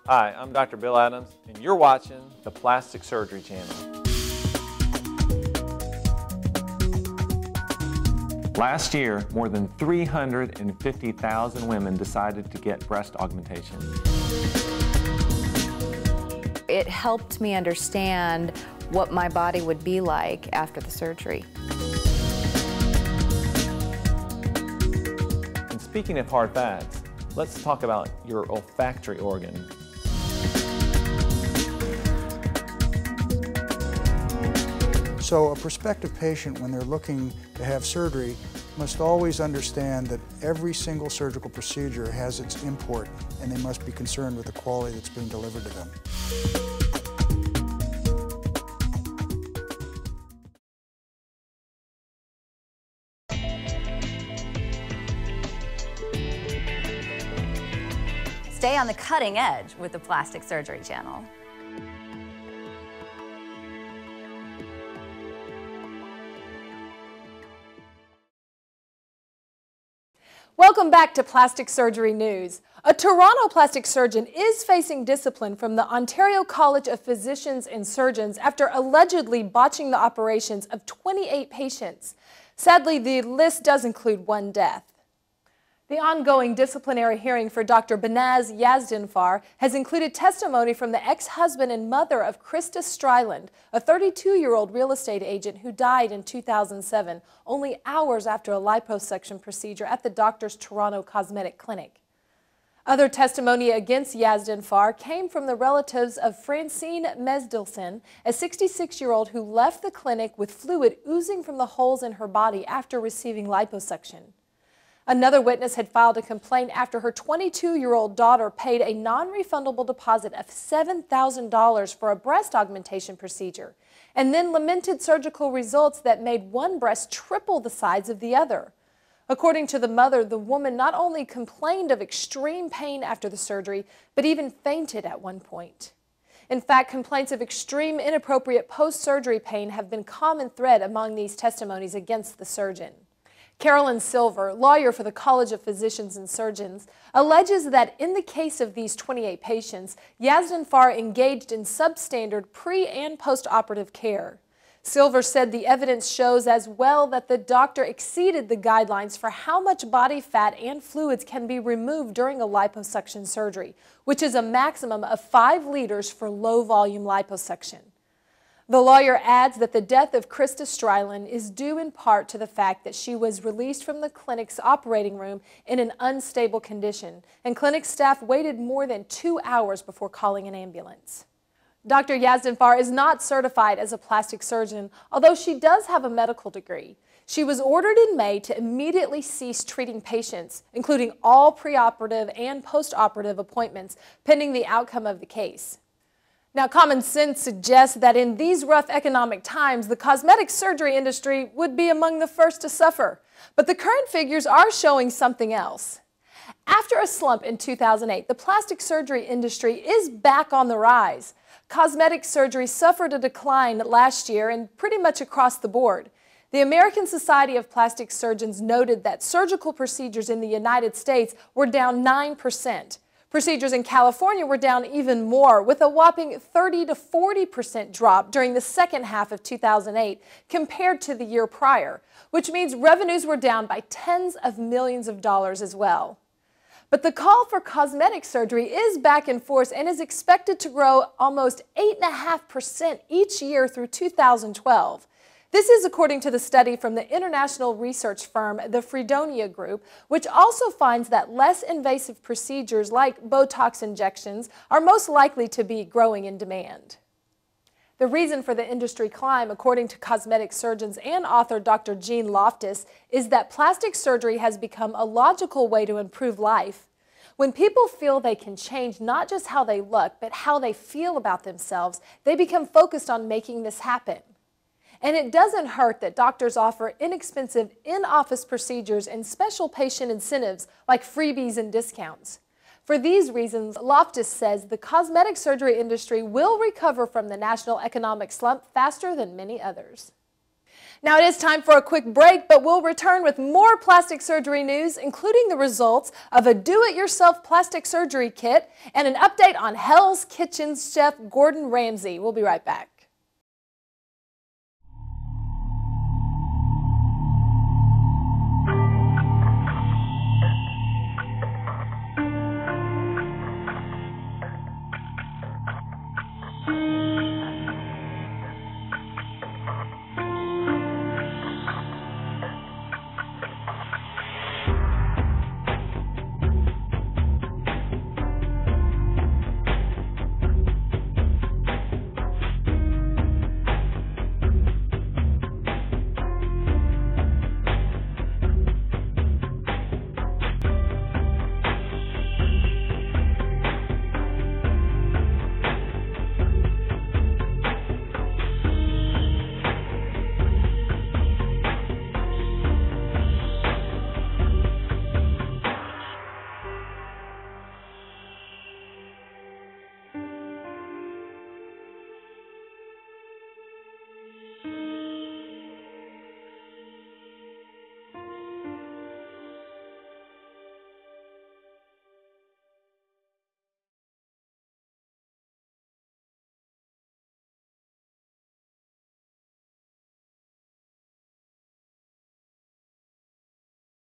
Hi, I'm Dr. Bill Adams, and you're watching the Plastic Surgery Channel. Last year, more than 350,000 women decided to get breast augmentation. It helped me understand what my body would be like after the surgery. And speaking of hard facts, let's talk about your olfactory organ. So a prospective patient, when they're looking to have surgery, must always understand that every single surgical procedure has its import, and they must be concerned with the quality that's being delivered to them. Stay on the cutting edge with the Plastic Surgery Channel. Welcome back to Plastic Surgery News. A Toronto plastic surgeon is facing discipline from the Ontario College of Physicians and Surgeons after allegedly botching the operations of 28 patients. Sadly, the list does include one death. The ongoing disciplinary hearing for Dr. Behnaz Yazdanfar has included testimony from the ex-husband and mother of Krista Stryland, a 32-year-old real estate agent who died in 2007, only hours after a liposuction procedure at the doctor's Toronto Cosmetic Clinic. Other testimony against Yazdanfar came from the relatives of Francine Mesdelson, a 66-year-old who left the clinic with fluid oozing from the holes in her body after receiving liposuction. Another witness had filed a complaint after her 22-year-old daughter paid a non-refundable deposit of $7,000 for a breast augmentation procedure, and then lamented surgical results that made one breast triple the size of the other. According to the mother, the woman not only complained of extreme pain after the surgery, but even fainted at one point. In fact, complaints of extreme inappropriate post-surgery pain have been a common thread among these testimonies against the surgeon. Carolyn Silver, lawyer for the College of Physicians and Surgeons, alleges that in the case of these 28 patients, Yazdanfar engaged in substandard pre- and post-operative care. Silver said the evidence shows as well that the doctor exceeded the guidelines for how much body fat and fluids can be removed during a liposuction surgery, which is a maximum of 5 liters for low-volume liposuction. The lawyer adds that the death of Krista Stryland is due in part to the fact that she was released from the clinic's operating room in an unstable condition, and clinic staff waited more than 2 hours before calling an ambulance. Dr. Yazdanfar is not certified as a plastic surgeon, although she does have a medical degree. She was ordered in May to immediately cease treating patients, including all preoperative and postoperative appointments, pending the outcome of the case. Now, common sense suggests that in these rough economic times, the cosmetic surgery industry would be among the first to suffer. But the current figures are showing something else. After a slump in 2008, the plastic surgery industry is back on the rise. Cosmetic surgery suffered a decline last year and pretty much across the board. The American Society of Plastic Surgeons noted that surgical procedures in the United States were down 9%. Procedures in California were down even more, with a whopping 30 to 40% drop during the second half of 2008 compared to the year prior, which means revenues were down by tens of millions of dollars as well. But the call for cosmetic surgery is back in force and is expected to grow almost 8.5% each year through 2012. This is according to the study from the international research firm, the Freedonia Group, which also finds that less invasive procedures like Botox injections are most likely to be growing in demand. The reason for the industry climb, according to cosmetic surgeons and author Dr. Jean Loftus, is that plastic surgery has become a logical way to improve life. When people feel they can change not just how they look, but how they feel about themselves, they become focused on making this happen. And it doesn't hurt that doctors offer inexpensive in-office procedures and special patient incentives like freebies and discounts. For these reasons, Loftus says the cosmetic surgery industry will recover from the national economic slump faster than many others. Now it is time for a quick break, but we'll return with more plastic surgery news, including the results of a do-it-yourself plastic surgery kit and an update on Hell's Kitchen chef Gordon Ramsay. We'll be right back.